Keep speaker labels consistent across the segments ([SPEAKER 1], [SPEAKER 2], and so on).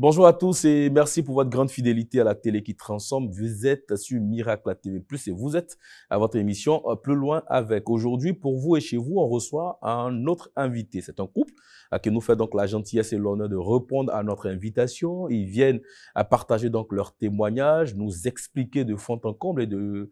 [SPEAKER 1] Bonjour à tous et merci pour votre grande fidélité à la télé qui transforme. Vous êtes sur Miracle TV+, et vous êtes à votre émission Plus loin avec. Aujourd'hui, pour vous et chez vous, on reçoit un autre invité. C'est un couple qui nous fait donc la gentillesse et l'honneur de répondre à notre invitation. Ils viennent à partager donc leurs témoignages, nous expliquer de fond en comble et de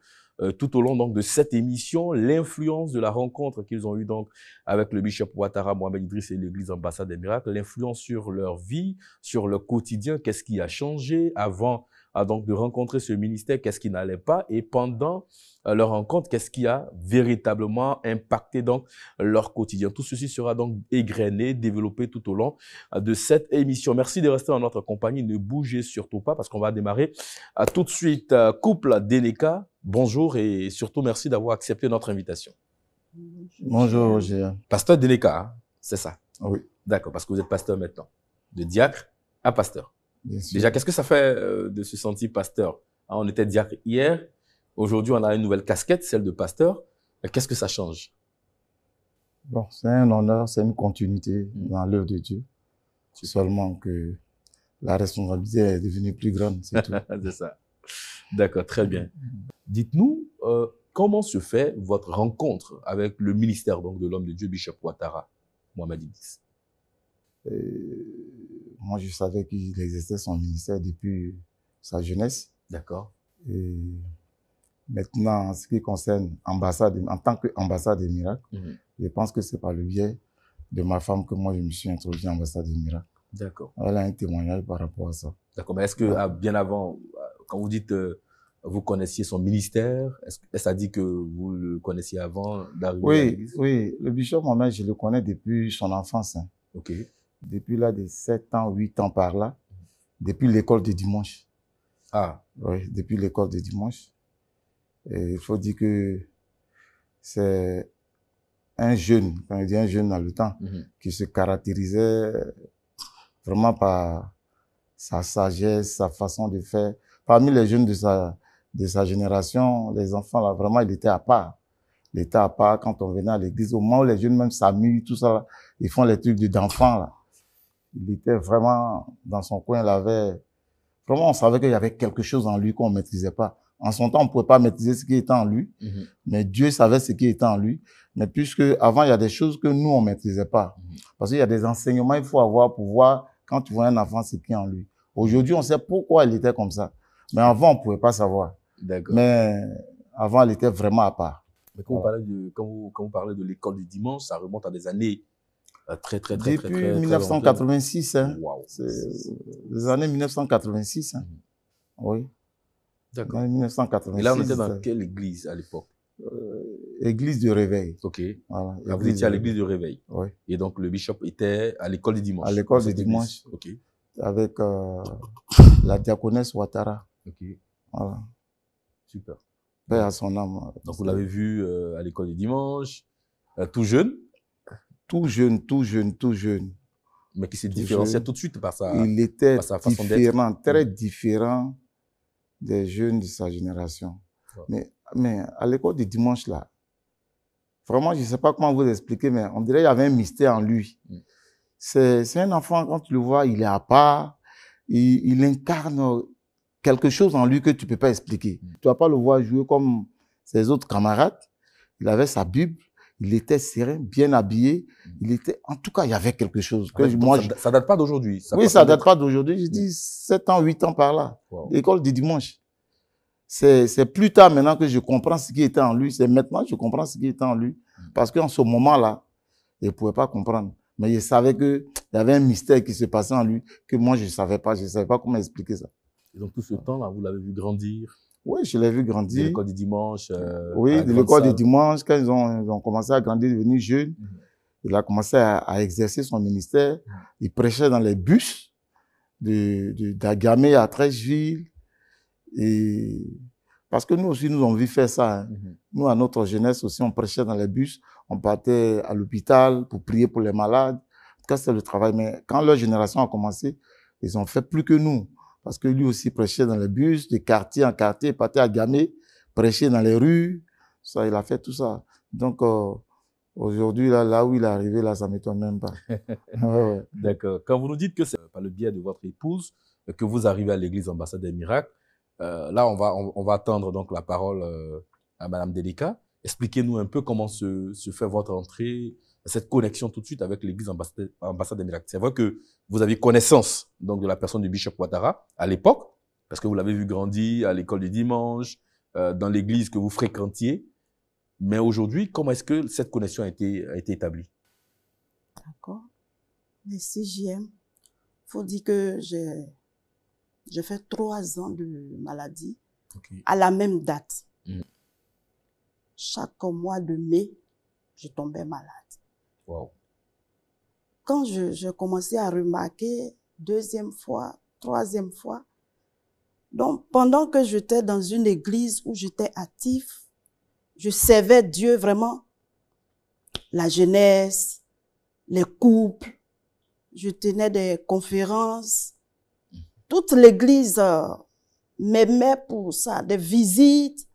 [SPEAKER 1] tout au long donc de cette émission l'influence de la rencontre qu'ils ont eue donc avec le bishop Ouattara Mohamed Idriss et l'église Ambassade des Miracles, l'influence sur leur vie, sur le quotidien, qu'est-ce qui a changé avant donc de rencontrer ce ministère, qu'est-ce qui n'allait pas, et pendant leur rencontre, qu'est-ce qui a véritablement impacté donc leur quotidien. Tout ceci sera donc égrené, développé tout au long de cette émission. Merci de rester dans notre compagnie, ne bougez surtout pas parce qu'on va démarrer tout de suite. Couple Deneka, bonjour et surtout merci d'avoir accepté notre invitation.
[SPEAKER 2] Bonjour Roger.
[SPEAKER 1] Pasteur Deneka, hein, c'est ça?
[SPEAKER 2] Oui.
[SPEAKER 1] D'accord, parce que vous êtes pasteur maintenant, de diacre à pasteur. Déjà, qu'est-ce que ça fait de se sentir pasteur? On était diacre hier, aujourd'hui on a une nouvelle casquette, celle de pasteur. Qu'est-ce que ça change?
[SPEAKER 2] Bon, c'est un honneur, c'est une continuité dans l'œuvre de Dieu. C'est seulement que la responsabilité est devenue plus grande, c'est tout.
[SPEAKER 1] C'est ça. D'accord, très bien. Dites-nous, comment se fait votre rencontre avec le ministère donc, de l'homme de Dieu, Bishop Ouattara Mohamed Idriss?
[SPEAKER 2] Moi, je savais qu'il existait son ministère depuis sa jeunesse.
[SPEAKER 1] D'accord.
[SPEAKER 2] Et maintenant, en ce qui concerne ambassade, en tant qu'ambassade des miracles, je pense que c'est par le biais de ma femme que moi, je me suis introduit à l'ambassade des miracles.
[SPEAKER 1] D'accord.
[SPEAKER 2] Elle a un témoignage par rapport à ça.
[SPEAKER 1] D'accord, mais est-ce que bien avant, quand vous dites vous connaissiez son ministère, est-ce que ça dit que vous le connaissiez avant d'arriver à l'église?
[SPEAKER 2] Oui, le bishop Mohamed, je le connais depuis son enfance. Hein.
[SPEAKER 1] Ok.
[SPEAKER 2] Depuis là, de 7 ans, 8 ans par là, depuis l'école de dimanche.
[SPEAKER 1] Ah.
[SPEAKER 2] Oui, depuis l'école de dimanche. Et il faut dire que c'est un jeune, quand je dis un jeune dans le temps, qui se caractérisait vraiment par sa sagesse, sa façon de faire. Parmi les jeunes de sa génération, les enfants, là, vraiment, il était à part. Il était à part quand on venait à l'église. Au moment où les jeunes même s'amusent, tout ça, là, ils font les trucs d'enfants, là. Il était vraiment dans son coin, il avait... Vraiment, on savait qu'il y avait quelque chose en lui qu'on ne maîtrisait pas. En son temps, on ne pouvait pas maîtriser ce qui était en lui, mais Dieu savait ce qui était en lui. Mais puisque avant, il y a des choses que nous, on ne maîtrisait pas. Parce qu'il y a des enseignements qu'il faut avoir pour voir, quand tu vois un enfant, ce qui est en lui. Aujourd'hui, on sait pourquoi il était comme ça. Mais avant, on ne pouvait pas savoir.
[SPEAKER 1] D'accord.
[SPEAKER 2] Mais avant, il était vraiment à part.
[SPEAKER 1] Mais quand, vous parlez de l'école du dimanche, ça remonte à des années
[SPEAKER 2] Depuis 1986, hein.
[SPEAKER 1] Wow.
[SPEAKER 2] C'est les années 1986, hein. Oui.
[SPEAKER 1] D'accord.
[SPEAKER 2] 1986.
[SPEAKER 1] Et là, on était dans quelle église à l'époque?
[SPEAKER 2] Église de Réveil.
[SPEAKER 1] Ok.
[SPEAKER 2] Voilà.
[SPEAKER 1] Là, vous étiez à l'église de Réveil.
[SPEAKER 2] Oui.
[SPEAKER 1] Et donc, le bishop était à l'école du dimanche.
[SPEAKER 2] À l'école du dimanche.
[SPEAKER 1] Ok.
[SPEAKER 2] Avec la diaconesse Ouattara.
[SPEAKER 1] Ok.
[SPEAKER 2] Voilà.
[SPEAKER 1] Super.
[SPEAKER 2] Paix à son âme.
[SPEAKER 1] Donc, vous l'avez vu à l'école du dimanche, tout jeune?
[SPEAKER 2] Tout jeune.
[SPEAKER 1] Mais qui s'est différencié tout de suite par sa
[SPEAKER 2] Il était
[SPEAKER 1] façon
[SPEAKER 2] différent, très différent des jeunes de sa génération. Ouais. Mais à l'école du dimanche, là, vraiment, je ne sais pas comment vous expliquer, mais on dirait qu'il y avait un mystère en lui. C'est un enfant, quand tu le vois, il est à part, il incarne quelque chose en lui que tu ne peux pas expliquer. Tu ne vas pas le voir jouer comme ses autres camarades. Il avait sa Bible. Il était serein, bien habillé. Il était, en tout cas, il y avait quelque chose. Que moi,
[SPEAKER 1] ça date pas d'aujourd'hui.
[SPEAKER 2] Oui, ça date pas d'aujourd'hui. Je dis 7 ans, 8 ans par là. Wow. L'école du dimanche. C'est plus tard maintenant que je comprends ce qui était en lui. C'est maintenant que je comprends ce qui était en lui. Parce qu'en ce moment-là, il ne pouvait pas comprendre. Mais il savait qu'il y avait un mystère qui se passait en lui que moi, je ne savais pas. Je ne savais pas comment expliquer ça.
[SPEAKER 1] Et donc, tout ce temps-là, vous l'avez vu grandir?
[SPEAKER 2] Oui, je l'ai vu grandir.
[SPEAKER 1] De l'école du dimanche.
[SPEAKER 2] Oui, de l'école du dimanche, quand ils ont commencé à grandir, devenir jeunes, il a commencé à exercer son ministère. Il prêchait dans les bus d'Agamé à Trècheville. Et parce que nous aussi, nous avons vu faire ça. Hein. Nous, à notre jeunesse aussi, on prêchait dans les bus. On partait à l'hôpital pour prier pour les malades. En tout cas, c'est le travail. Mais quand leur génération a commencé, ils ont fait plus que nous. Parce que lui aussi prêchait dans les bus, de quartier en quartier, il partait à Gamé, prêchait dans les rues. Ça, il a fait tout ça. Donc, Aujourd'hui, là où il est arrivé, là, ça ne m'étonne même pas. Ouais.
[SPEAKER 1] D'accord. Quand vous nous dites que c'est par le biais de votre épouse que vous arrivez à l'église Ambassade des Miracles, là, on va attendre donc la parole à Madame Delika. Expliquez-nous un peu comment se fait votre entrée, cette connexion tout de suite avec l'église Ambassade des Miracles. C'est vrai que vous aviez connaissance donc, de la personne du Bishop Ouattara à l'époque, parce que vous l'avez vu grandir à l'école du dimanche, dans l'église que vous fréquentiez. Mais aujourd'hui, comment est-ce que cette connexion a été établie?
[SPEAKER 3] D'accord. Merci, JM. Il faut dire que j'ai fait 3 ans de maladie à la même date. Chaque mois de mai, je tombais malade.
[SPEAKER 1] Wow.
[SPEAKER 3] Quand je commençais à remarquer, 2e fois, 3e fois, donc pendant que j'étais dans une église où j'étais actif, je servais Dieu vraiment, la jeunesse, les couples, je tenais des conférences, toute l'église m'aimait pour ça, des visites,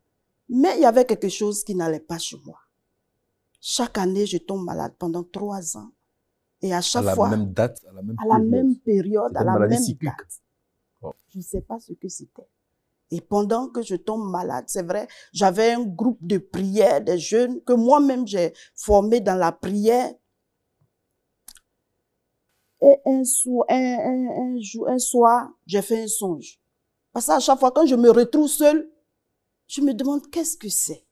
[SPEAKER 3] mais il y avait quelque chose qui n'allait pas chez moi. Chaque année, je tombe malade pendant 3 ans. Et à chaque fois,
[SPEAKER 1] à la même date,
[SPEAKER 3] à la même période, à la même date.
[SPEAKER 1] Oh.
[SPEAKER 3] Je ne sais pas ce que c'était. Et pendant que je tombe malade, c'est vrai, j'avais un groupe de prière, des jeunes que moi-même j'ai formé dans la prière. Et un soir, j'ai fait un songe. Parce qu'à chaque fois, quand je me retrouve seule, je me demande qu'est-ce que c'est.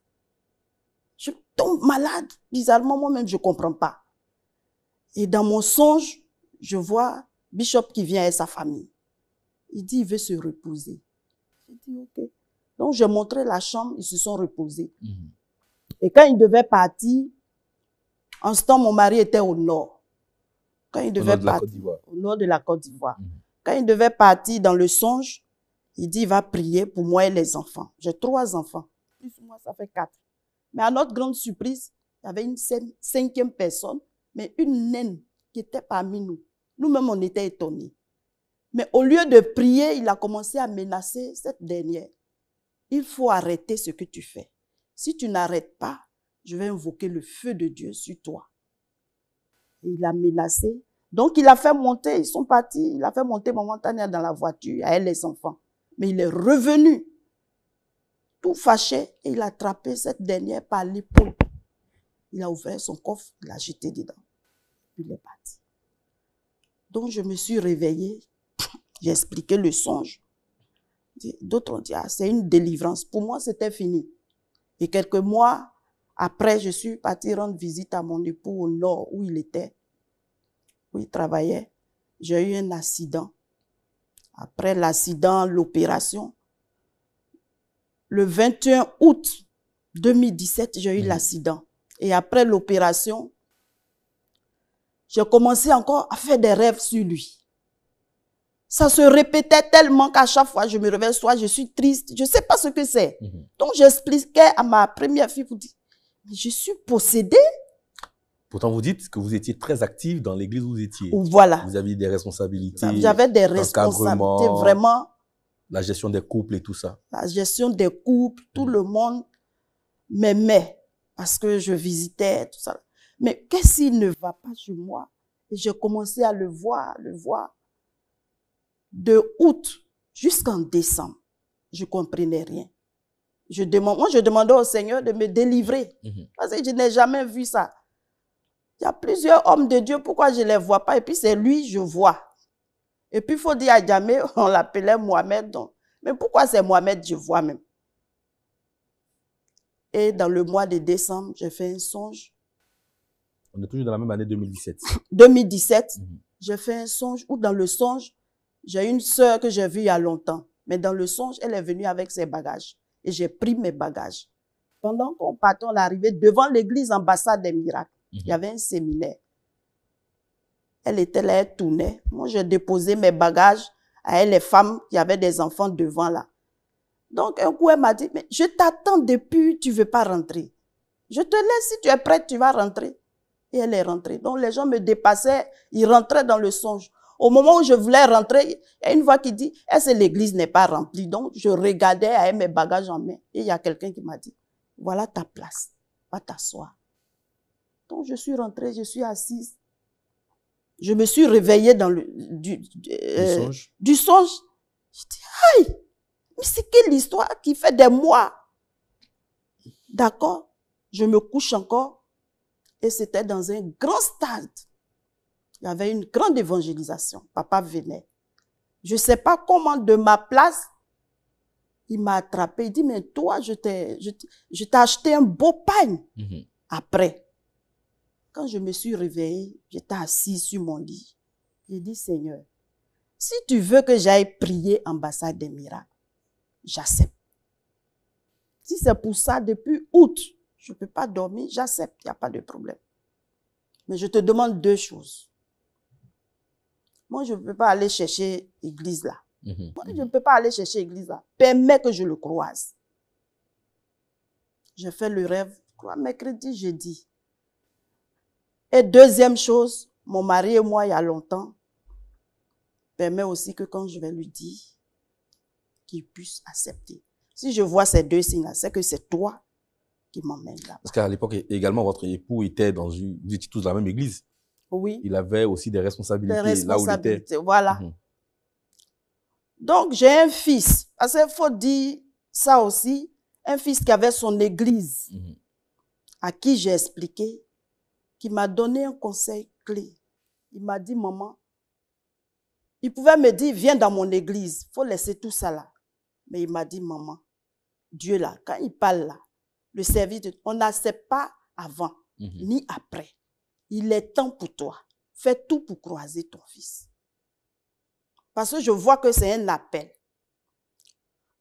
[SPEAKER 3] Je tombe malade, bizarrement, moi-même, je ne comprends pas. Et dans mon songe, je vois Bishop qui vient avec sa famille. Il dit, il veut se reposer. J'ai dit, ok. Donc, j'ai montré la chambre, ils se sont reposés. Et quand ils devaient partir, en ce temps, mon mari était au nord. Quand il devait partir, au nord de la Côte d'Ivoire. Quand il devait partir dans le songe, il dit, il va prier pour moi et les enfants. J'ai 3 enfants. Plus moi, ça fait 4. Mais à notre grande surprise, il y avait une 5e personne, mais une naine qui était parmi nous. Nous-mêmes, on était étonnés. Mais au lieu de prier, il a commencé à menacer cette dernière. Il faut arrêter ce que tu fais. Si tu n'arrêtes pas, je vais invoquer le feu de Dieu sur toi. Et il a menacé. Donc, il a fait monter, ils sont partis, il a fait monter Maman Tania dans la voiture, avec les enfants. Mais il est revenu, tout fâché, et il a attrapé cette dernière par l'épaule. Il a ouvert son coffre, il l'a jeté dedans. Puis il est parti. Donc, je me suis réveillée, j'ai expliqué le songe. D'autres ont dit, ah, c'est une délivrance. Pour moi, c'était fini. Et quelques mois après, je suis partie rendre visite à mon époux au nord, où il était, où il travaillait. J'ai eu un accident. Après l'accident, l'opération, le 21 août 2017, j'ai eu l'accident. Et après l'opération, j'ai commencé encore à faire des rêves sur lui. Ça se répétait tellement qu'à chaque fois, je me réveille, soit je suis triste, je ne sais pas ce que c'est. Donc, j'expliquais à ma première fille pour dire, mais je suis possédée.
[SPEAKER 1] Pourtant, vous dites que vous étiez très active dans l'église où vous étiez.
[SPEAKER 3] Voilà.
[SPEAKER 1] Vous aviez des responsabilités.
[SPEAKER 3] J'avais des responsabilités, vraiment.
[SPEAKER 1] La gestion des couples et tout ça.
[SPEAKER 3] La gestion des couples, tout le monde m'aimait parce que je visitais, tout ça. Mais qu'est-ce qui ne va pas chez moi? Et j'ai commencé à le voir. De août jusqu'en décembre, je ne comprenais rien. Moi, je demandais au Seigneur de me délivrer. Parce que je n'ai jamais vu ça. Il y a plusieurs hommes de Dieu, pourquoi je ne les vois pas? Et puis c'est lui, je vois. Et puis il faut dire à Djamé, on l'appelait Mohamed. Donc. Mais pourquoi c'est Mohamed, je vois même? Et dans le mois de décembre, j'ai fait un songe.
[SPEAKER 1] On est toujours dans la même année 2017.
[SPEAKER 3] 2017, j'ai fait un songe où dans le songe, j'ai une sœur que j'ai vue il y a longtemps. Mais dans le songe, elle est venue avec ses bagages. Et j'ai pris mes bagages. Pendant qu'on partait, on est arrivé devant l'église Ambassade des Miracles. Il y avait un séminaire. Elle était là, elle tournait. Moi, j'ai déposé mes bagages à elle, les femmes qui avaient des enfants devant là. Donc, un coup, elle m'a dit, mais je t'attends depuis, tu ne veux pas rentrer. Je te laisse, si tu es prête, tu vas rentrer. Et elle est rentrée. Donc, les gens me dépassaient, ils rentraient dans le songe. Au moment où je voulais rentrer, il y a une voix qui dit, est-ce que l'église n'est pas remplie? Donc, je regardais avec mes bagages en main. Et il y a quelqu'un qui m'a dit, voilà ta place, va t'asseoir. Donc, je suis rentrée, je suis assise. Je me suis réveillée dans du songe. Je dis, aïe, mais c'est quelle histoire qui fait des mois? D'accord? Je me couche encore et c'était dans un grand stade. Il y avait une grande évangélisation. Papa venait. Je ne sais pas comment, de ma place, il m'a attrapé. Il dit, mais toi, je t'ai acheté un beau pagne. Après, quand je me suis réveillée, j'étais assise sur mon lit. J'ai dit, Seigneur, si tu veux que j'aille prier ambassade des miracles, j'accepte. Si c'est pour ça, depuis août, je ne peux pas dormir, j'accepte, il n'y a pas de problème. Mais je te demande deux choses. Moi, je ne peux pas aller chercher l'église là. Moi, je ne peux pas aller chercher l'église là. Permets que je le croise. Je fais le rêve, je crois, mercredi, jeudi. Et deuxième chose, mon mari et moi, il y a longtemps, permet aussi que quand je vais lui dire, qu'il puisse accepter. Si je vois ces deux signes-là, c'est que c'est toi qui m'emmène là.
[SPEAKER 1] Parce qu'à l'époque, également, votre époux était vous étiez tous dans la même église.
[SPEAKER 3] Oui.
[SPEAKER 1] Il avait aussi des responsabilités, là où il était.
[SPEAKER 3] Voilà. Donc, j'ai un fils. Parce qu'il faut dire ça aussi. Un fils qui avait son église, à qui j'ai expliqué, qui m'a donné un conseil clé. Il m'a dit, maman, il pouvait me dire, viens dans mon église. Il faut laisser tout ça là. Mais il m'a dit, maman, Dieu là, quand il parle là, le service, on n'accepte pas avant, ni après. Il est temps pour toi. Fais tout pour croiser ton fils. Parce que je vois que c'est un appel.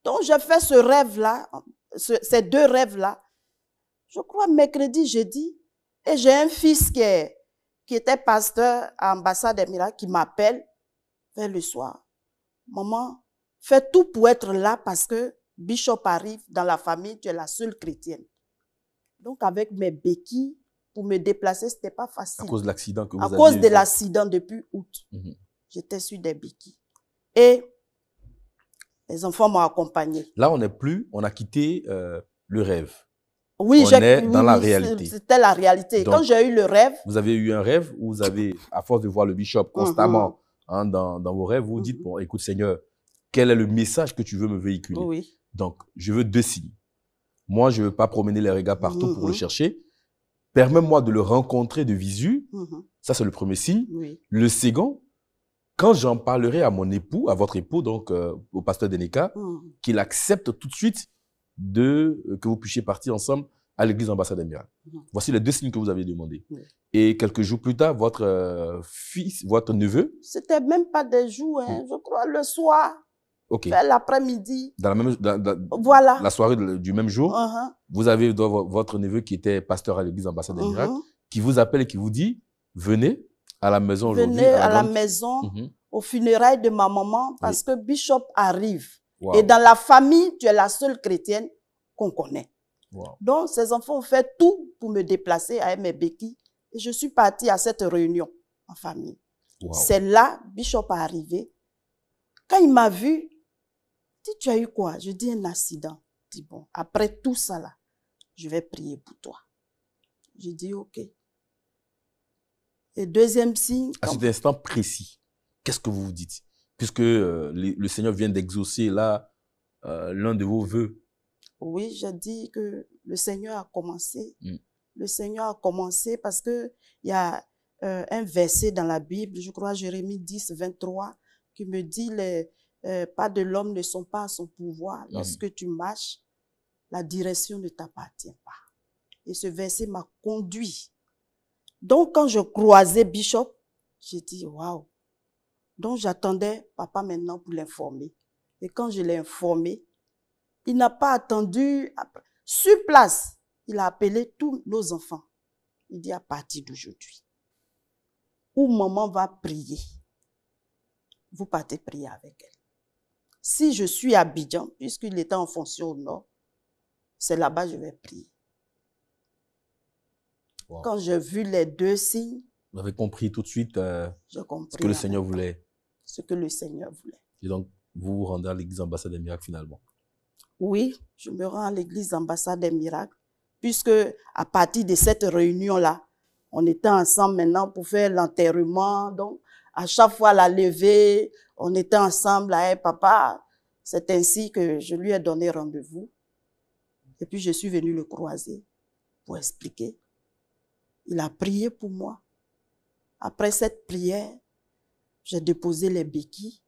[SPEAKER 3] Donc, j'ai fait ce rêve-là, ces deux rêves-là, je crois mercredi, jeudi, et j'ai un fils qui était pasteur à l'ambassade des miracles qui m'appelle vers le soir. Maman, fais tout pour être là parce que Bishop arrive dans la famille, tu es la seule chrétienne. Donc, avec mes béquilles, pour me déplacer, ce n'était pas facile.
[SPEAKER 1] À cause de l'accident que vous aviez.
[SPEAKER 3] À cause de l'accident depuis août. J'étais sur des béquilles. Et les enfants m'ont accompagné.
[SPEAKER 1] Là, on a quitté le rêve.
[SPEAKER 3] Oui,
[SPEAKER 1] on est dans la réalité.
[SPEAKER 3] C'était la réalité. Donc, quand j'ai eu le rêve.
[SPEAKER 1] Vous avez eu un rêve où vous avez, à force de voir le bishop constamment dans vos rêves, vous vous dites, bon, écoute Seigneur, quel est le message que tu veux me véhiculer?
[SPEAKER 3] Oui.
[SPEAKER 1] Donc, je veux deux signes. Moi, je ne veux pas promener les regards partout pour le chercher. Permets-moi de le rencontrer de visu. Ça, c'est le premier signe.
[SPEAKER 3] Oui.
[SPEAKER 1] Le second, quand j'en parlerai à mon époux, à votre époux, donc au pasteur Deneka, qu'il accepte tout de suite que vous puissiez partir ensemble à l'église ambassade des miracles. Voici les deux signes que vous avez demandés. Et quelques jours plus tard, votre fils, votre neveu.
[SPEAKER 3] C'était même pas des jours, hein, je crois, le soir. Vers l'après-midi.
[SPEAKER 1] Voilà. La soirée du même jour, vous avez votre neveu qui était pasteur à l'église ambassade des miracles, qui vous appelle et qui vous dit, venez à la maison aujourd'hui.
[SPEAKER 3] Venez à la maison, aux funérailles de ma maman, parce que Bishop arrive. Wow. Et dans la famille, tu es la seule chrétienne qu'on connaît. Wow. Donc, ces enfants ont fait tout pour me déplacer avec mes béquilles. Et je suis partie à cette réunion en famille. Wow. C'est là, Bishop est arrivé. Quand il m'a vu, il dit, tu as eu quoi? Je dis, un accident. Il dit, bon, après tout ça là, je vais prier pour toi. Je dis, ok. Et deuxième signe.
[SPEAKER 1] À cet instant précis, qu'est-ce que vous vous dites? Puisque le Seigneur vient d'exaucer là l'un de vos vœux.
[SPEAKER 3] Oui, je dis que le Seigneur a commencé. Le Seigneur a commencé parce que il y a un verset dans la Bible, je crois Jérémie 10, 23, qui me dit les pas de l'homme ne sont pas à son pouvoir. Lorsque tu marches, la direction ne t'appartient pas. Et ce verset m'a conduit. Donc, quand je croisais Bishop, j'ai dit, waouh. Donc, j'attendais papa maintenant pour l'informer. Et quand je l'ai informé, il n'a pas attendu. Sur place, il a appelé tous nos enfants. Il dit, à partir d'aujourd'hui, où maman va prier, vous partez prier avec elle. Si je suis à Abidjan, puisqu'il était en fonction au nord, c'est là-bas que je vais prier. Wow. Quand j'ai vu les deux signes,
[SPEAKER 1] vous avez compris tout de suite ce que le Seigneur voulait.
[SPEAKER 3] Ce que le Seigneur voulait.
[SPEAKER 1] Et donc, vous vous rendez à l'église ambassade des miracles finalement?
[SPEAKER 3] Oui, je me rends à l'église ambassade des miracles, puisque à partir de cette réunion-là, On était ensemble maintenant pour faire l'enterrement. Donc, à chaque fois, la levée, on était ensemble. Hey, papa, c'est ainsi que je lui ai donné rendez-vous. Et puis, je suis venue le croiser pour expliquer. Il a prié pour moi. Après cette prière, j'ai déposé les béquilles.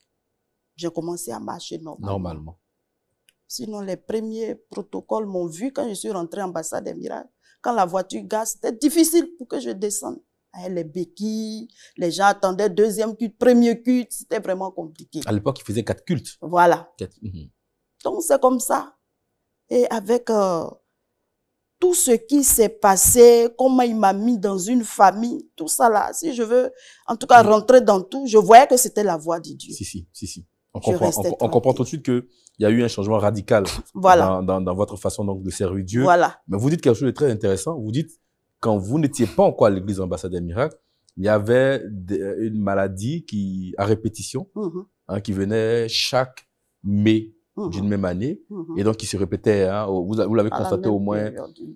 [SPEAKER 3] J'ai commencé à marcher normalement. Sinon, les premiers protocoles m'ont vu quand je suis rentrée à l'ambassade des miracles. Quand la voiture gaze, c'était difficile pour que je descende. Les béquilles, les gens attendaient deuxième culte, premier culte, c'était vraiment compliqué.
[SPEAKER 1] À l'époque, il faisait 4 cultes.
[SPEAKER 3] Voilà. Donc, c'est comme ça. Et avec tout ce qui s'est passé, comment il m'a mis dans une famille, tout ça là, si je veux, en tout cas, rentrer dans tout, je voyais que c'était la voix de Dieu.
[SPEAKER 1] Si. On comprend tout de suite qu'il y a eu un changement radical dans votre façon donc, de servir Dieu.
[SPEAKER 3] Voilà.
[SPEAKER 1] Mais vous dites quelque chose de très intéressant. Vous dites, quand vous n'étiez pas encore à l'église Ambassade des Miracles, il y avait une maladie à répétition, qui venait chaque mai d'une même année, et donc qui se répétait. Vous l'avez constaté au moins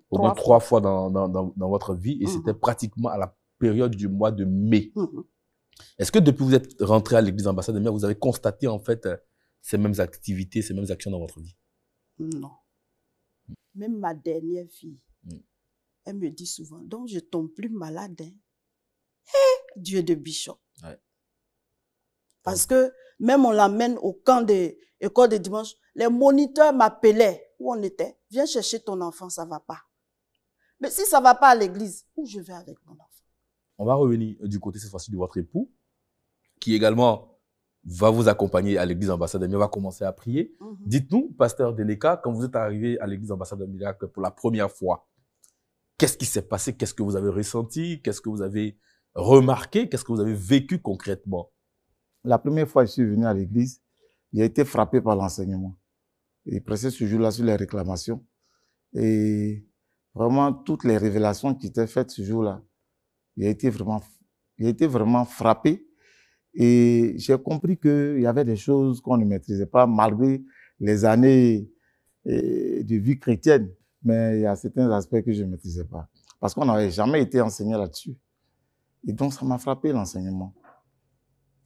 [SPEAKER 1] 3 fois dans votre vie, et c'était pratiquement à la période du mois de mai. Est-ce que depuis que vous êtes rentré à l'église Ambassade des Miracles, vous avez constaté en fait ces mêmes activités, ces mêmes actions dans votre vie?
[SPEAKER 3] Non. Même ma dernière fille, elle me dit souvent, donc je tombe plus malade. Dieu de Bishop. Ouais. Parce que même on l'amène au camp de école de dimanche, les moniteurs m'appelaient. Où on était? Viens chercher ton enfant, ça va pas. Mais si ça va pas à l'église, où je vais avec mon enfant?
[SPEAKER 1] On va revenir du côté cette fois-ci de votre époux, qui également va vous accompagner à l'église Ambassade des Miracles, va commencer à prier. Dites-nous, pasteur Deneka, quand vous êtes arrivé à l'église Ambassade des Miracles pour la première fois, qu'est-ce qui s'est passé? Qu'est-ce que vous avez ressenti? Qu'est-ce que vous avez remarqué? Qu'est-ce que vous avez vécu concrètement?
[SPEAKER 2] La première fois que je suis venu à l'église, j'ai été frappé par l'enseignement. Il pressait ce jour-là sur les réclamations. Et vraiment, toutes les révélations qui étaient faites ce jour-là, j'ai été vraiment frappé. Et j'ai compris qu'il y avait des choses qu'on ne maîtrisait pas, malgré les années de vie chrétienne. Mais il y a certains aspects que je ne maîtrisais pas. Parce qu'on n'avait jamais été enseigné là-dessus. Et donc, ça m'a frappé, l'enseignement.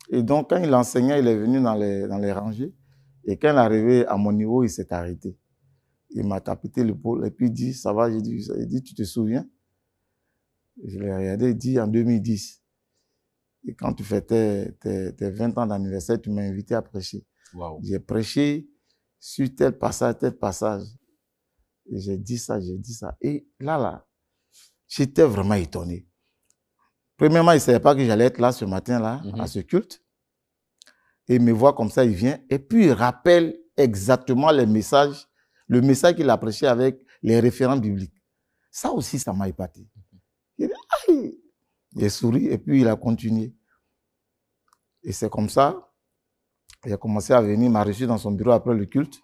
[SPEAKER 2] Et donc, quand il enseignait, il est venu dans les rangées. Et quand il est arrivé à mon niveau, il s'est arrêté. Il m'a tapé l'épaule et puis il dit, ça va? J'ai dit, tu te souviens? Je l'ai regardé, il dit, en 2010. Et quand tu fais tes 20 ans d'anniversaire, tu m'as invité à prêcher. Wow. J'ai prêché sur tel passage. Et j'ai dit ça. Et là, j'étais vraiment étonné. Premièrement, il ne savait pas que j'allais être là ce matin-là, à ce culte. Et il me voit comme ça, il vient. Et puis, il rappelle exactement le message qu'il a prêché avec les référents bibliques. Ça aussi, ça m'a épaté. Il dit, aïe! Il a souri et puis il a continué. Et c'est comme ça, il a commencé à venir, il m'a reçu dans son bureau après le culte.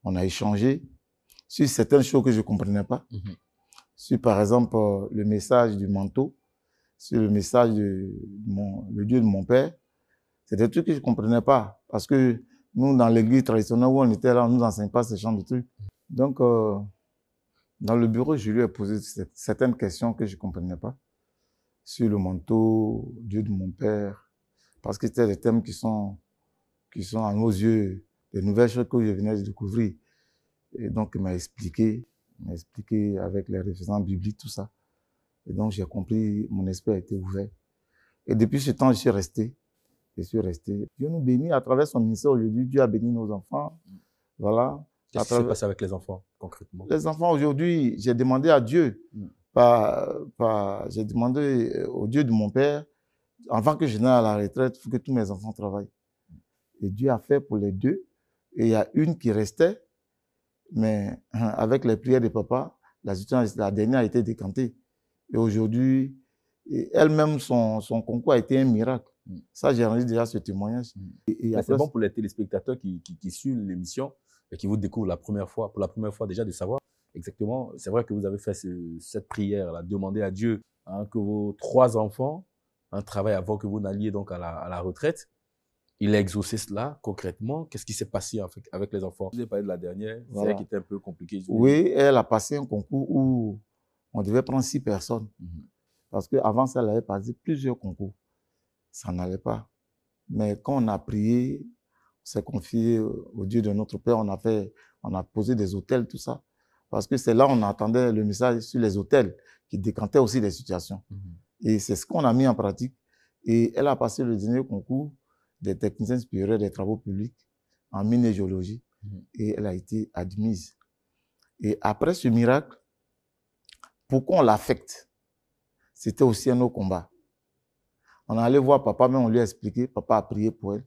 [SPEAKER 2] On a échangé sur certaines choses que je ne comprenais pas. Sur, par exemple, le message du manteau, sur le message le Dieu de mon père. C'est des trucs que je ne comprenais pas. Parce que nous, dans l'église traditionnelle où on était là, on ne nous enseigne pas ce genre de trucs. Donc, dans le bureau, je lui ai posé certaines questions que je ne comprenais pas. Sur le manteau, Dieu de mon père. Parce que c'était des thèmes qui sont à nos yeux, des nouvelles choses que je venais de découvrir. Et donc, il m'a expliqué avec les références bibliques, tout ça. Et donc, j'ai compris, mon esprit a été ouvert. Et depuis ce temps, je suis resté. Dieu nous bénit à travers son ministère aujourd'hui. Dieu a béni nos enfants. Voilà.
[SPEAKER 1] Qu'est-ce qui s'est passé avec les enfants, concrètement?
[SPEAKER 2] Les enfants, aujourd'hui, j'ai demandé à Dieu, j'ai demandé au Dieu de mon père, avant que je n'aille à la retraite, il faut que tous mes enfants travaillent. Et Dieu a fait pour les deux. Et il y a une qui restait, mais avec les prières de papa, la dernière a été décantée. Et aujourd'hui, elle-même, son concours a été un miracle. Ça, j'ai rendu déjà ce témoignage.
[SPEAKER 1] C'est bon pour les téléspectateurs qui suivent l'émission et qui vous découvrent pour la première fois déjà de savoir exactement. C'est vrai que vous avez fait cette prière-là, demander à Dieu que vos 3 enfants travaillent avant que vous n'alliez donc à la retraite. Il a exaucé cela concrètement. Qu'est-ce qui s'est passé avec les enfants? Vous avez parlé de la dernière, voilà. C'est elle qui était un peu compliquée.
[SPEAKER 2] Oui, elle a passé un concours où on devait prendre 6 personnes. Parce qu'avant ça, elle avait passé plusieurs concours. Ça n'allait pas. Mais quand on a prié, on s'est confié au Dieu de notre Père, on a posé des autels, tout ça. Parce que c'est là on entendait le message sur les autels qui décantaient aussi les situations. Et c'est ce qu'on a mis en pratique. Et elle a passé le dernier concours des techniciens supérieurs des travaux publics en mine et géologie. Et elle a été admise. Et après ce miracle, pourquoi on l'affecte? C'était aussi un autre combat. On allait voir papa, mais on lui a expliqué. Papa a prié pour elle.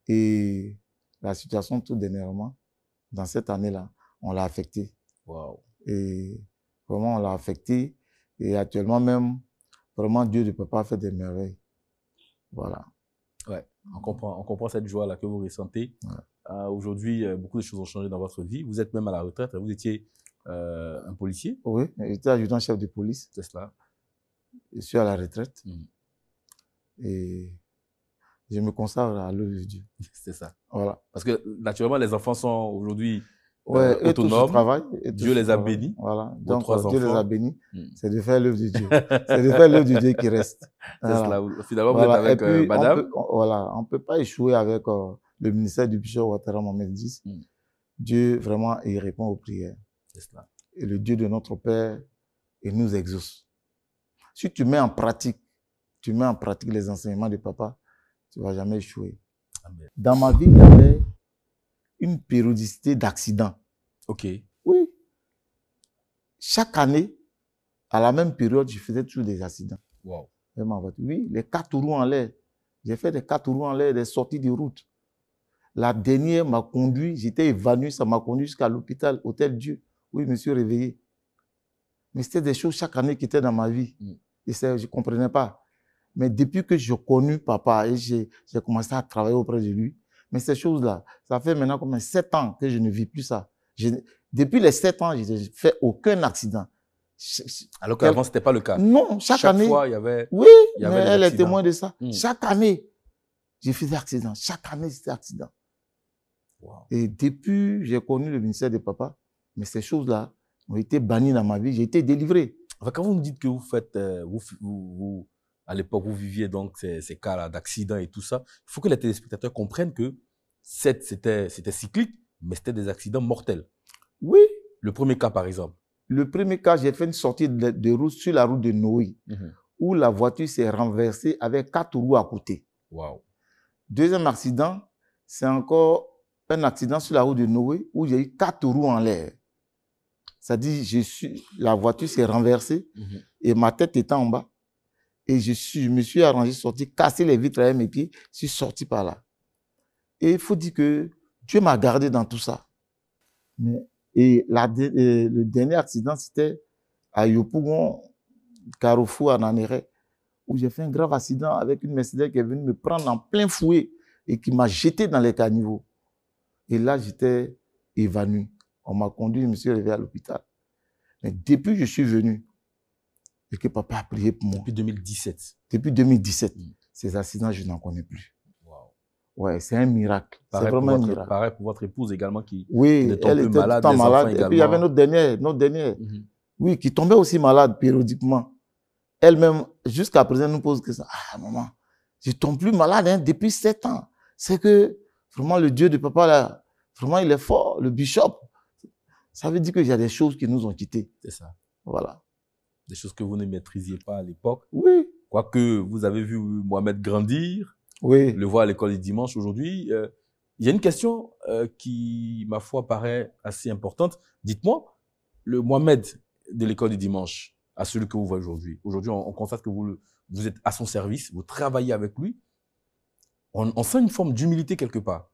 [SPEAKER 2] Et la situation, tout dernièrement, dans cette année-là, on l'a affecté.
[SPEAKER 1] Wow.
[SPEAKER 2] Et vraiment, on l'a affecté. Et actuellement même, vraiment, Dieu de papa a fait des merveilles. Voilà.
[SPEAKER 1] Ouais, on comprend cette joie-là que vous ressentez.
[SPEAKER 2] Ouais.
[SPEAKER 1] Aujourd'hui, beaucoup de choses ont changé dans votre vie. Vous êtes même à la retraite. Vous étiez un policier.
[SPEAKER 2] Oui, j'étais adjudant-chef de police.
[SPEAKER 1] C'est cela.
[SPEAKER 2] Je suis à la retraite. Et je me consacre à l'œuvre de Dieu.
[SPEAKER 1] C'est ça.
[SPEAKER 2] Voilà.
[SPEAKER 1] Parce que naturellement, les enfants sont aujourd'hui
[SPEAKER 2] autonomes.
[SPEAKER 1] Dieu les a bénis.
[SPEAKER 2] Voilà. Donc,
[SPEAKER 1] Dieu
[SPEAKER 2] les a bénis. C'est de faire l'œuvre de Dieu. C'est de faire l'œuvre de Dieu qui reste.
[SPEAKER 1] Voilà. Finalement, vous êtes avec
[SPEAKER 2] puis,
[SPEAKER 1] madame.
[SPEAKER 2] On ne peut pas échouer avec le ministère du bishop Ouattara Mohamed X. Dieu, vraiment, il répond aux prières.
[SPEAKER 1] C'est cela.
[SPEAKER 2] Et le Dieu de notre Père, il nous exauce. Si tu mets en pratique les enseignements de papa, tu ne vas jamais échouer.
[SPEAKER 1] Amen.
[SPEAKER 2] Dans ma vie, il y avait une périodicité d'accidents.
[SPEAKER 1] OK.
[SPEAKER 2] Oui. Chaque année, à la même période, je faisais toujours des accidents.
[SPEAKER 1] Wow.
[SPEAKER 2] Oui, les 4 roues en l'air. J'ai fait des 4 roues en l'air, des sorties de route. La dernière m'a conduit, j'étais évanoui, ça m'a conduit jusqu'à l'hôpital, Hôtel Dieu. Oui, je me suis réveillé. Mais c'était des choses chaque année qui étaient dans ma vie. Et ça, je ne comprenais pas. Mais depuis que j'ai connu papa et j'ai commencé à travailler auprès de lui, mais ces choses-là, ça fait maintenant comme 7 ans que je ne vis plus ça. Depuis les 7 ans, je n'ai fait aucun accident.
[SPEAKER 1] Alors qu'avant, ce n'était pas le cas.
[SPEAKER 2] Non, chaque année.
[SPEAKER 1] Fois, il y avait.
[SPEAKER 2] Oui, mais elle est témoin de ça. Chaque année, j'ai fait des accidents. Chaque année, c'était accident. Wow. Et depuis, j'ai connu le ministère de papa, mais ces choses-là ont été bannies dans ma vie. J'ai été délivré.
[SPEAKER 1] Enfin, quand vous me dites que vous faites, à l'époque, vous viviez donc ces cas-là d'accidents et tout ça, il faut que les téléspectateurs comprennent que c'était cyclique, mais c'était des accidents mortels.
[SPEAKER 2] Oui.
[SPEAKER 1] Le premier cas, par exemple.
[SPEAKER 2] Le premier cas, j'ai fait une sortie de route sur la route de Noé, où la voiture s'est renversée avec 4 roues à côté.
[SPEAKER 1] Wow.
[SPEAKER 2] Deuxième accident, c'est encore un accident sur la route de Noé, où j'ai eu 4 roues en l'air. C'est-à-dire, la voiture s'est renversée et ma tête était en bas. Et je me suis arrangé, sorti, cassé les vitres avec mes pieds, je suis sorti par là. Et il faut dire que Dieu m'a gardé dans tout ça. Le dernier accident, c'était à Yopougon, Carrefour, à Nanéré, où j'ai fait un grave accident avec une Mercedes qui est venue me prendre en plein fouet et qui m'a jeté dans les caniveaux. Et là, j'étais évanoui. On m'a conduit, je me suis réveillé à l'hôpital. Mais depuis que je suis venu, et que papa a prié pour moi.
[SPEAKER 1] Depuis 2017.
[SPEAKER 2] Depuis 2017. Ces accidents, je n'en connais plus.
[SPEAKER 1] Wow.
[SPEAKER 2] Ouais, c'est un miracle. C'est vraiment un miracle.
[SPEAKER 1] Pareil pour votre épouse également qui
[SPEAKER 2] elle était tout le temps malade. Et puis il y avait notre dernière. Oui, qui tombait aussi malade périodiquement. Elle-même, jusqu'à présent, nous pose que ça. Ah, maman, je ne tombe plus malade depuis 7 ans. C'est que vraiment le Dieu de papa, là, vraiment il est fort. Le bishop, ça veut dire qu'il y a des choses qui nous ont quittés.
[SPEAKER 1] C'est ça.
[SPEAKER 2] Voilà.
[SPEAKER 1] Des choses que vous ne maîtrisiez pas à l'époque.
[SPEAKER 2] Oui.
[SPEAKER 1] Quoique vous avez vu Mohamed grandir,
[SPEAKER 2] oui.
[SPEAKER 1] Le voir à l'école du dimanche aujourd'hui. Il y a une question qui, ma foi, paraît assez importante. Dites-moi, le Mohamed de l'école du dimanche, à celui que vous voyez aujourd'hui. Aujourd'hui, on constate que vous êtes à son service, vous travaillez avec lui. On sent une forme d'humilité quelque part.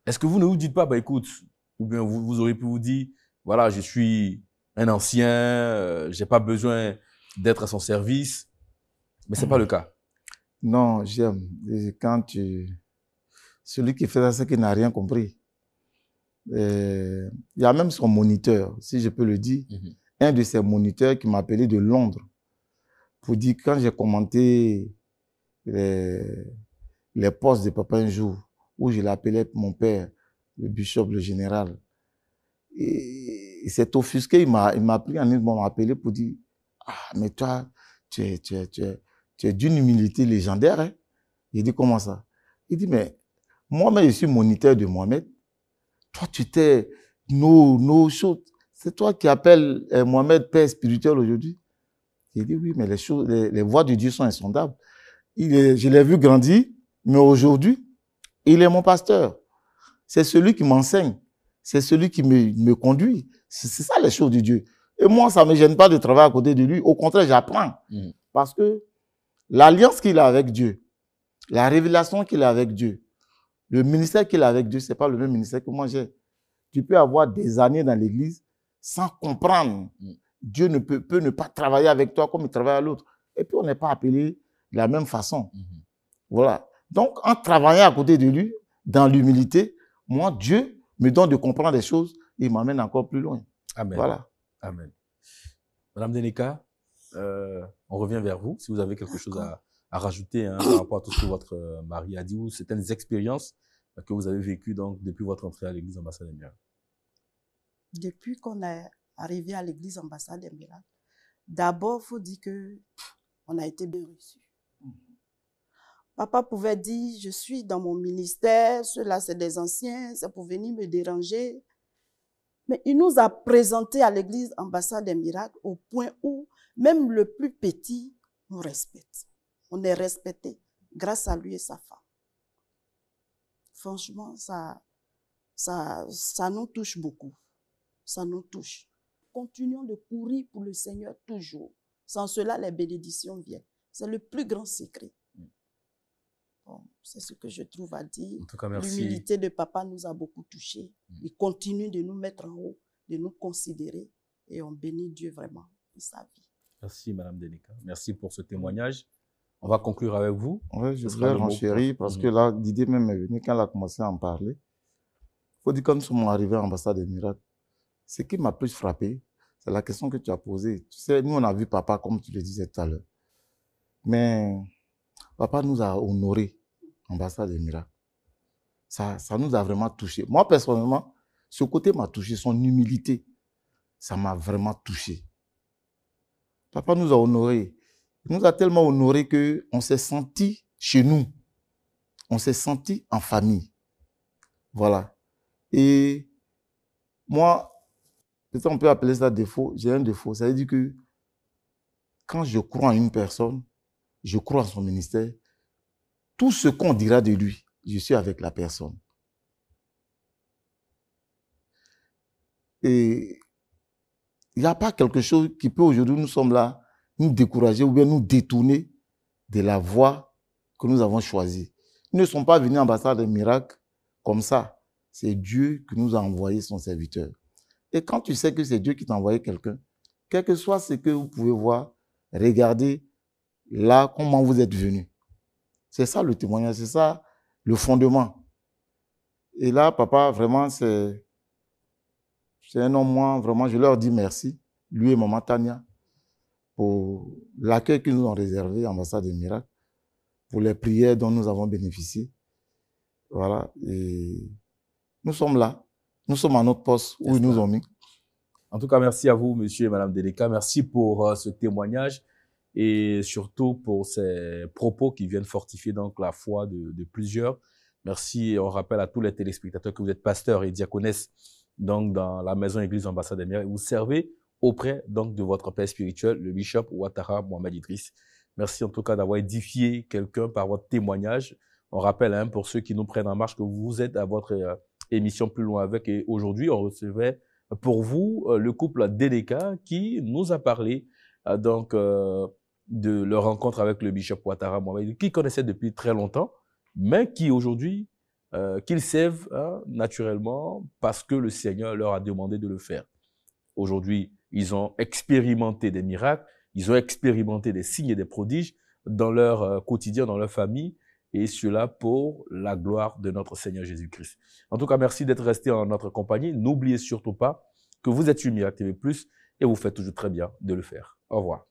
[SPEAKER 1] Est-ce que vous ne vous dites pas, bah écoute, ou bien vous auriez pu vous dire, voilà, je suis un ancien, j'ai pas besoin d'être à son service, mais c'est pas le cas.
[SPEAKER 2] Non, j'aime. Celui qui fait ça, c'est qu'il n'a rien compris. Il y a même son moniteur, si je peux le dire, un de ses moniteurs qui m'a appelé de Londres pour dire, quand j'ai commenté les postes de papa un jour, où je l'appelais mon père, le bishop, le général, et il s'est offusqué, il m'a pris en ligne, m'a appelé pour dire, ah, mais toi, tu es d'une humilité légendaire. Hein. Il dit, comment ça? Il dit, mais moi-même, je suis moniteur de Mohamed. Toi, tu t'es nos choses. C'est toi qui appelles Mohamed père spirituel aujourd'hui. Il dit, oui, mais les voies de Dieu sont insondables. Je l'ai vu grandir, mais aujourd'hui, il est mon pasteur. C'est celui qui m'enseigne. C'est celui qui me conduit. C'est ça les choses de Dieu. Et moi, ça ne me gêne pas de travailler à côté de lui. Au contraire, j'apprends. Parce que l'alliance qu'il a avec Dieu, la révélation qu'il a avec Dieu, le ministère qu'il a avec Dieu, ce n'est pas le même ministère que moi j'ai. Tu peux avoir des années dans l'église sans comprendre. Dieu peut ne pas travailler avec toi comme il travaille à l'autre. Et puis, on n'est pas appelé de la même façon. Voilà. Donc, en travaillant à côté de lui, dans l'humilité, moi, Dieu me donne de comprendre des choses et il m'amène encore plus loin.
[SPEAKER 1] Amen.
[SPEAKER 2] Voilà.
[SPEAKER 1] Amen. Madame Deneka, on revient vers vous. Si vous avez quelque chose à rajouter par rapport à tout ce que votre mari a dit ou certaines expériences que vous avez vécues donc, depuis votre entrée à l'église Ambassade des Miracles.
[SPEAKER 3] Depuis qu'on est arrivé à l'église Ambassade des Miracles, d'abord, il faut dire qu'on a été bien reçus. Papa pouvait dire, je suis dans mon ministère, ceux-là c'est des anciens, c'est pour venir me déranger. Mais il nous a présentés à l'église Ambassade des Miracles au point où même le plus petit nous respecte. On est respecté grâce à lui et sa femme. Franchement, ça nous touche beaucoup. Ça nous touche. Continuons de courir pour le Seigneur toujours. Sans cela, les bénédictions viennent. C'est le plus grand secret. Bon, c'est ce que je trouve à dire.
[SPEAKER 1] En tout cas, merci.
[SPEAKER 3] L'humilité de papa nous a beaucoup touchés. Il continue de nous mettre en haut, de nous considérer et on bénit Dieu vraiment pour sa vie.
[SPEAKER 1] Merci, Madame Deneka. Merci pour ce témoignage. On va conclure avec vous.
[SPEAKER 2] Oui, je voudrais renchérir parce que là, l'idée même est venue quand elle a commencé à en parler. Il faut dire, quand nous sommes arrivés à l'ambassade des miracles, ce qui m'a plus frappé, c'est la question que tu as posée. Tu sais, nous, on a vu papa, comme tu le disais tout à l'heure. Mais papa nous a honorés, ambassade des miracles. Ça nous a vraiment touchés. Moi, personnellement, ce côté m'a touché, son humilité, ça m'a vraiment touché. Papa nous a honorés. Il nous a tellement honorés qu'on s'est senti chez nous. On s'est senti en famille. Voilà. Et moi, peut-être on peut appeler ça défaut. J'ai un défaut. Ça veut dire que quand je crois en une personne, je crois en son ministère, tout ce qu'on dira de lui, je suis avec la personne. Et il n'y a pas quelque chose qui peut aujourd'hui, nous sommes là, nous décourager ou bien nous détourner de la voie que nous avons choisie. Nous ne sommes pas venus à l'ambassade des miracles comme ça. C'est Dieu qui nous a envoyé son serviteur. Et quand tu sais que c'est Dieu qui t'a envoyé quelqu'un, quel que soit ce que vous pouvez voir, regardez là comment vous êtes venus. C'est ça le témoignage, c'est ça le fondement. Et là, papa, vraiment, c'est un homme, moi, vraiment, je leur dis merci, lui et maman Tania, pour l'accueil qu'ils nous ont réservé à l'ambassade des miracles, pour les prières dont nous avons bénéficié. Voilà. Et nous sommes là. Nous sommes à notre poste où ils nous ont mis.
[SPEAKER 1] En tout cas, merci à vous, monsieur et madame Deneka. Merci pour ce témoignage et surtout pour ces propos qui viennent fortifier donc la foi de plusieurs. Merci. On rappelle à tous les téléspectateurs que vous êtes pasteur et diaconesse donc dans la maison église ambassade des miracles. Vous servez auprès donc de votre père spirituel, le bishop Ouattara Mohamed Idriss. Merci en tout cas d'avoir édifié quelqu'un par votre témoignage. On rappelle pour ceux qui nous prennent en marche que vous êtes à votre émission Plus loin avec et aujourd'hui on recevait pour vous le couple Deneka qui nous a parlé donc de leur rencontre avec le bishop Ouattara Mohamed, qui connaissait depuis très longtemps, mais qui aujourd'hui qu'ils servent naturellement parce que le Seigneur leur a demandé de le faire. Aujourd'hui, ils ont expérimenté des miracles, ils ont expérimenté des signes et des prodiges dans leur quotidien, dans leur famille, et cela pour la gloire de notre Seigneur Jésus-Christ. En tout cas, merci d'être resté en notre compagnie. N'oubliez surtout pas que vous êtes sur Miracle TV+, et vous faites toujours très bien de le faire. Au revoir.